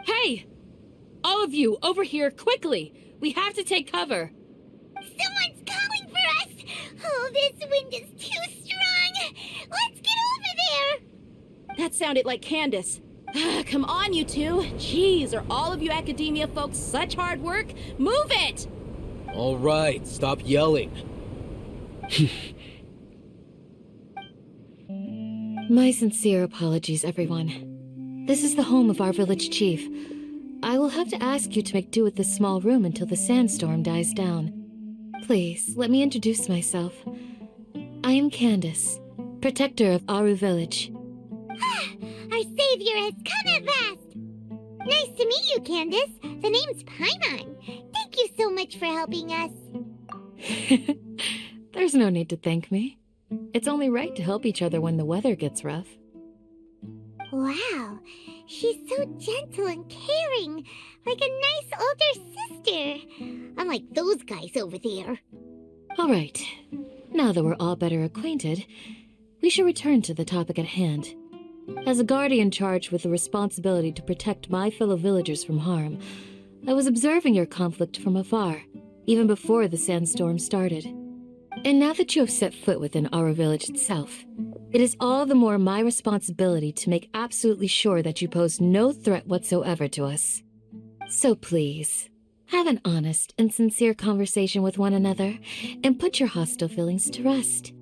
Hey! All of you, over here, quickly! We have to take cover! Someone's calling for us! Oh, this wind is too strong! Let's get over there! That sounded like Candace. Come on, you two! Jeez, are all of you academia folks such hard work? Move it! All right, stop yelling. My sincere apologies, everyone. This is the home of our village chief. I will have to ask you to make do with this small room until the sandstorm dies down. Please, let me introduce myself. I am Candace, protector of Aru village. Our savior has come at last! Nice to meet you, Candace. The name's Paimon. Thank you so much for helping us. There's no need to thank me. It's only right to help each other when the weather gets rough. Wow, she's so gentle and caring, like a nice older sister. Unlike those guys over there. All right, now that we're all better acquainted, we should return to the topic at hand. As a guardian charged with the responsibility to protect my fellow villagers from harm, I was observing your conflict from afar, even before the sandstorm started. And now that you have set foot within our village itself, it is all the more my responsibility to make absolutely sure that you pose no threat whatsoever to us. So please, have an honest and sincere conversation with one another, and put your hostile feelings to rest.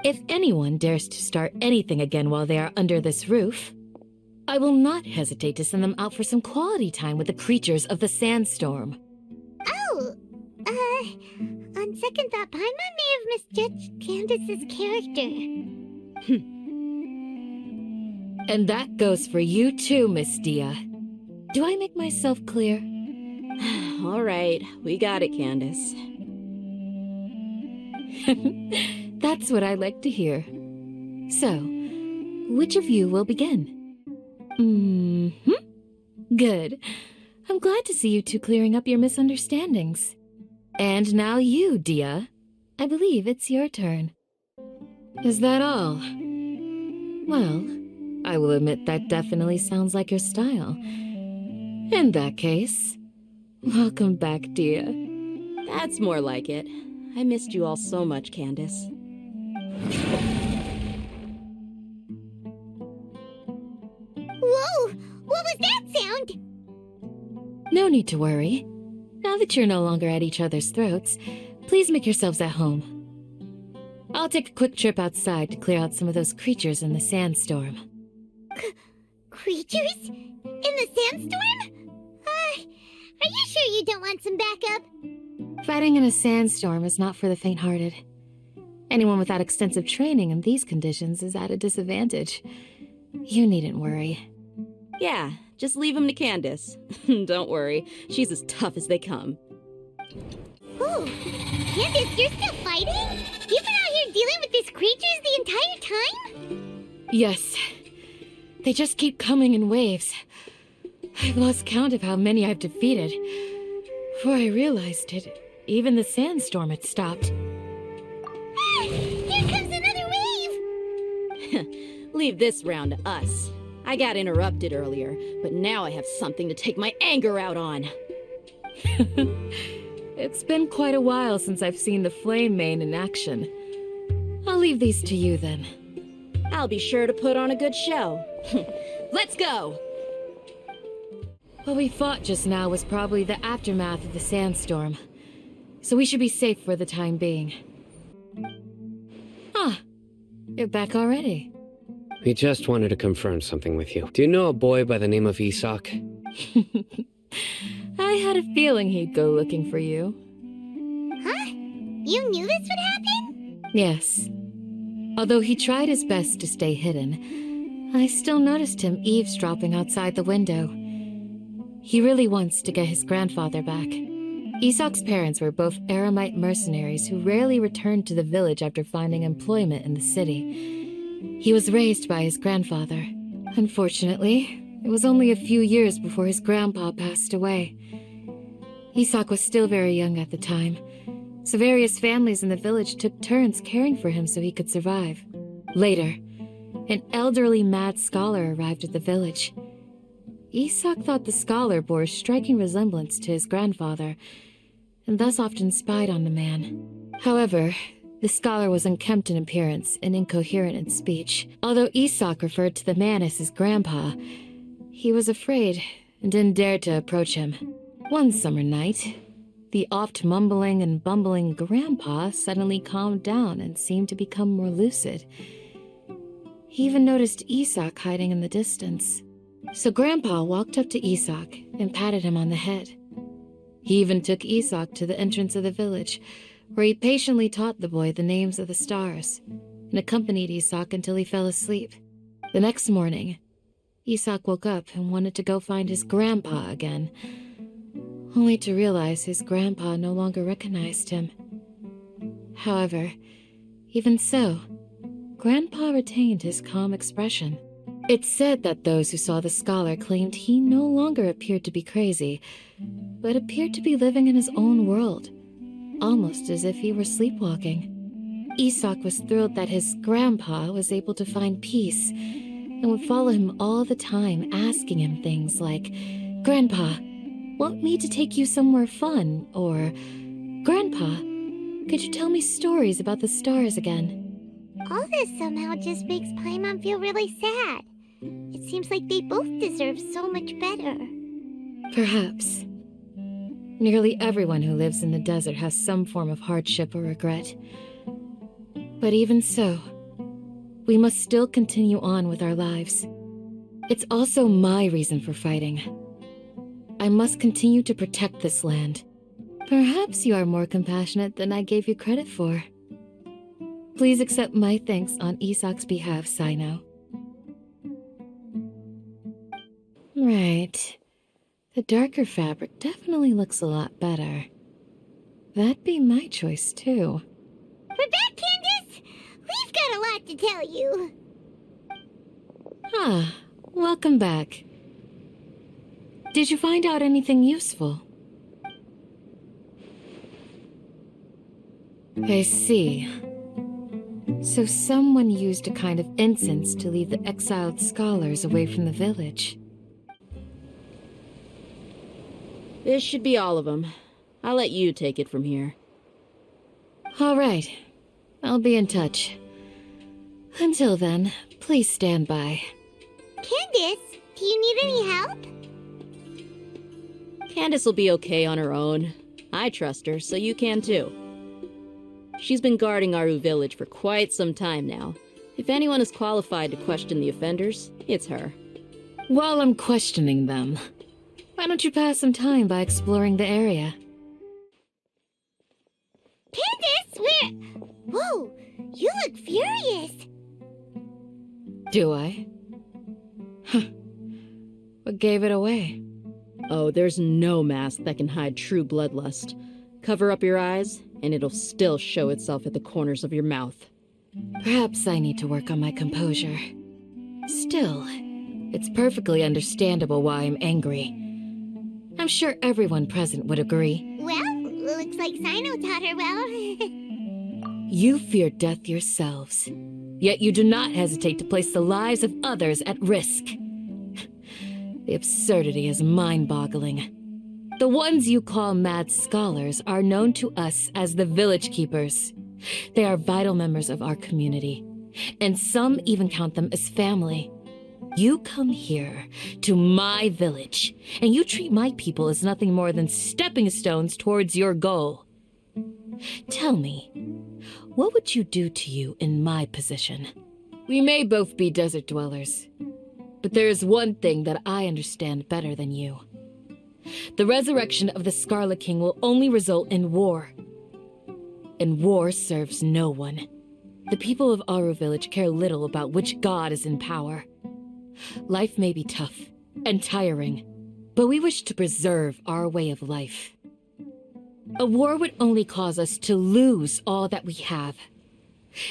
If anyone dares to start anything again while they are under this roof, I will not hesitate to send them out for some quality time with the creatures of the sandstorm. Oh, on second thought, Paimon may have misjudged Candace's character. And that goes for you too, Miss Dia. Do I make myself clear? All right, we got it, Candace. That's what I like to hear. So, which of you will begin? Good. I'm glad to see you two clearing up your misunderstandings. And now you, Dia. I believe it's your turn. Is that all? Well, I will admit that definitely sounds like your style. In that case, welcome back, Dia. That's more like it. I missed you all so much, Candace. Whoa! What was that sound? No need to worry. Now that you're no longer at each other's throats, please make yourselves at home. I'll take a quick trip outside to clear out some of those creatures in the sandstorm. Creatures? In the sandstorm? Are you sure you don't want some backup? Fighting in a sandstorm is not for the faint-hearted. Anyone without extensive training in these conditions is at a disadvantage. You needn't worry. Yeah, just leave him to Candace. Don't worry, she's as tough as they come. Oh, Candace, you're still fighting? You've been out here dealing with these creatures the entire time? Yes. They just keep coming in waves. I've lost count of how many I've defeated. Before I realized it, even the sandstorm had stopped. Ah, here comes another wave! Leave this round to us. I got interrupted earlier, but now I have something to take my anger out on. It's been quite a while since I've seen the Flame Mane in action. I'll leave these to you then. I'll be sure to put on a good show. Let's go! What we fought just now was probably the aftermath of the sandstorm, so we should be safe for the time being. Ah, you're back already. We just wanted to confirm something with you. Do you know a boy by the name of Isak? I had a feeling he'd go looking for you. Huh? You knew this would happen? Yes. Although he tried his best to stay hidden, I still noticed him eavesdropping outside the window. He really wants to get his grandfather back. Isak's parents were both Aramite mercenaries who rarely returned to the village after finding employment in the city. He was raised by his grandfather. Unfortunately, it was only a few years before his grandpa passed away. Isak was still very young at the time, so various families in the village took turns caring for him so he could survive. Later, an elderly mad scholar arrived at the village. Isak thought the scholar bore a striking resemblance to his grandfather, and thus often spied on the man. However, the scholar was unkempt in appearance and incoherent in speech. Although Isak referred to the man as his grandpa, he was afraid and didn't dare to approach him. One summer night, the oft mumbling and bumbling grandpa suddenly calmed down and seemed to become more lucid. He even noticed Isak hiding in the distance. So Grandpa walked up to Isak and patted him on the head. He even took Isak to the entrance of the village, where he patiently taught the boy the names of the stars, and accompanied Isak until he fell asleep. The next morning, Isak woke up and wanted to go find his grandpa again, only to realize his grandpa no longer recognized him. However, even so, Grandpa retained his calm expression. It's said that those who saw the scholar claimed he no longer appeared to be crazy, but appeared to be living in his own world, almost as if he were sleepwalking. Isak was thrilled that his grandpa was able to find peace, and would follow him all the time, asking him things like, "Grandpa, want me to take you somewhere fun?" Or, "Grandpa, could you tell me stories about the stars again?" All this somehow just makes Paimon feel really sad. It seems like they both deserve so much better. Perhaps. Nearly everyone who lives in the desert has some form of hardship or regret. But even so, we must still continue on with our lives. It's also my reason for fighting. I must continue to protect this land. Perhaps you are more compassionate than I gave you credit for. Please accept my thanks on Isak's behalf, Sino. Right. The darker fabric definitely looks a lot better. That'd be my choice, too. We're back, Candace! We've got a lot to tell you. Ah, welcome back. Did you find out anything useful? I see. So someone used a kind of incense to lead the exiled scholars away from the village. This should be all of them. I'll let you take it from here. All right. I'll be in touch. Until then, please stand by. Candace, do you need any help? Candace will be okay on her own. I trust her, so you can too. She's been guarding Aru village for quite some time now. If anyone is qualified to question the offenders, it's her. While I'm questioning them, why don't you pass some time by exploring the area? Candace, Whoa, you look furious. Do I? Huh. What gave it away? Oh, there's no mask that can hide true bloodlust. Cover up your eyes, and it'll still show itself at the corners of your mouth. Perhaps I need to work on my composure. Still, it's perfectly understandable why I'm angry. I'm sure everyone present would agree. Well, looks like Sino taught her well. You fear death yourselves, yet you do not hesitate to place the lives of others at risk. The absurdity is mind-boggling. The ones you call mad scholars are known to us as the Village Keepers. They are vital members of our community, and some even count them as family. You come here, to my village, and you treat my people as nothing more than stepping stones towards your goal. Tell me, what would you do to you in my position? We may both be desert dwellers, but there is one thing that I understand better than you. The resurrection of the Scarlet King will only result in war. And war serves no one. The people of Aru Village care little about which god is in power. Life may be tough and tiring, but we wish to preserve our way of life. A war would only cause us to lose all that we have.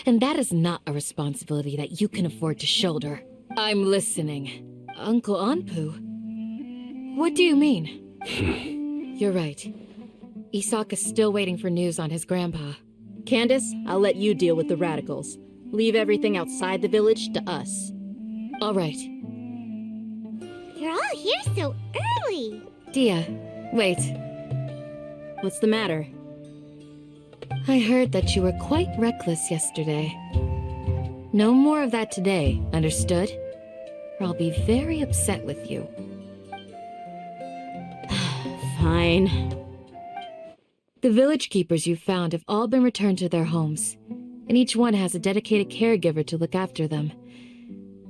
And that is not a responsibility that you can afford to shoulder. I'm listening. Uncle Anpu? What do you mean? You're right. Isak is still waiting for news on his grandpa. Candace, I'll let you deal with the radicals. Leave everything outside the village to us. All right. You're all here so early. Dia, wait. What's the matter? I heard that you were quite reckless yesterday. No more of that today, understood? Or I'll be very upset with you. Fine. The village keepers you found have all been returned to their homes, and each one has a dedicated caregiver to look after them.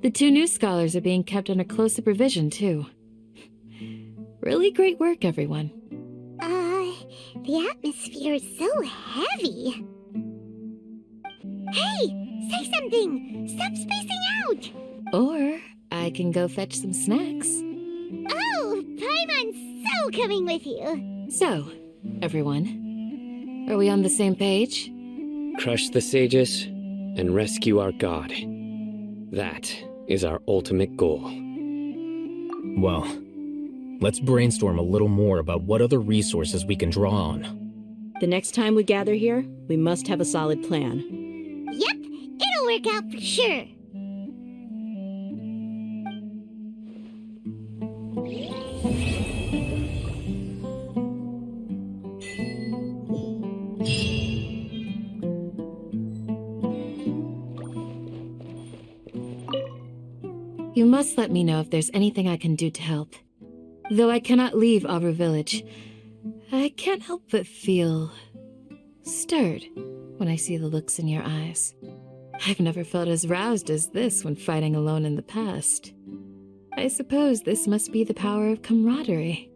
The 2 new scholars are being kept under close supervision, too. Really great work, everyone. The atmosphere is so heavy. Hey, say something! Stop spacing out! Or I can go fetch some snacks. Oh, Paimon's so coming with you. So, everyone, are we on the same page? Crush the sages and rescue our god. That is our ultimate goal. Well, let's brainstorm a little more about what other resources we can draw on. The next time we gather here, we must have a solid plan. Yep, it'll work out for sure. You must let me know if there's anything I can do to help. Though I cannot leave Aru Village, I can't help but feel stirred when I see the looks in your eyes. I've never felt as roused as this when fighting alone in the past. I suppose this must be the power of camaraderie.